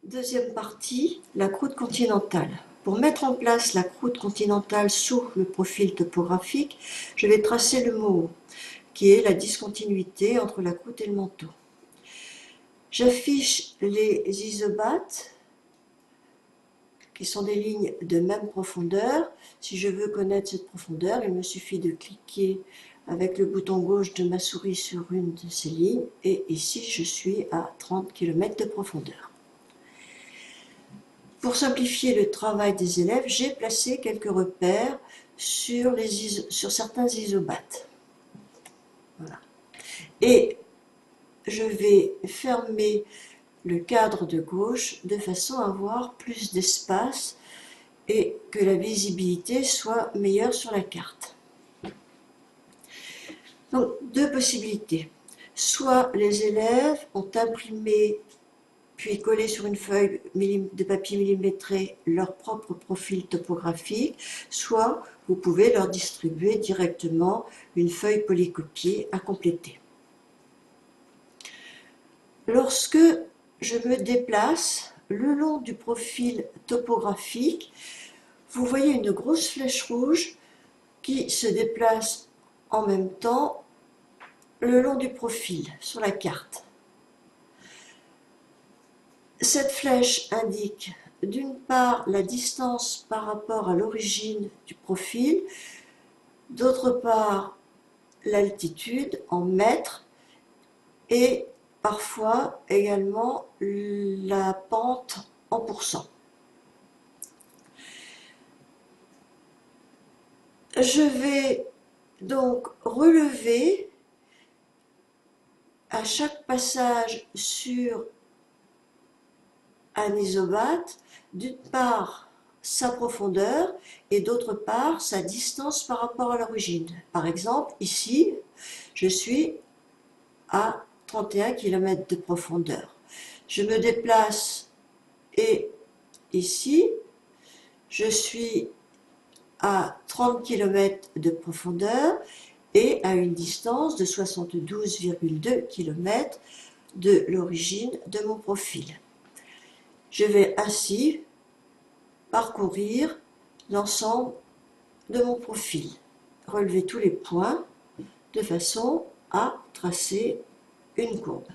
Deuxième partie, la croûte continentale. Pour mettre en place la croûte continentale sur le profil topographique, je vais tracer le mot qui est la discontinuité entre la croûte et le manteau. J'affiche les isobates, qui sont des lignes de même profondeur. Si je veux connaître cette profondeur, il me suffit de cliquer avec le bouton gauche de ma souris sur une de ces lignes, et ici je suis à 30 km de profondeur. Pour simplifier le travail des élèves, j'ai placé quelques repères sur certains isobates. Voilà. Et je vais fermer le cadre de gauche de façon à avoir plus d'espace et que la visibilité soit meilleure sur la carte. Donc, deux possibilités. Soit les élèves ont imprimé puis collé sur une feuille de papier millimétré leur propre profil topographique, soit vous pouvez leur distribuer directement une feuille polycopiée à compléter. Lorsque je me déplace le long du profil topographique, vous voyez une grosse flèche rouge qui se déplace en même temps le long du profil sur la carte. Cette flèche indique d'une part la distance par rapport à l'origine du profil, d'autre part l'altitude en mètres et parfois également la pente en pourcents. Je vais donc relever à chaque passage sur un isobate, d'une part sa profondeur et d'autre part sa distance par rapport à l'origine. Par exemple, ici, je suis à 31 km de profondeur. Je me déplace et ici, je suis à 30 km de profondeur et à une distance de 72,2 km de l'origine de mon profil. Je vais ainsi parcourir l'ensemble de mon profil, relever tous les points de façon à tracer une courbe.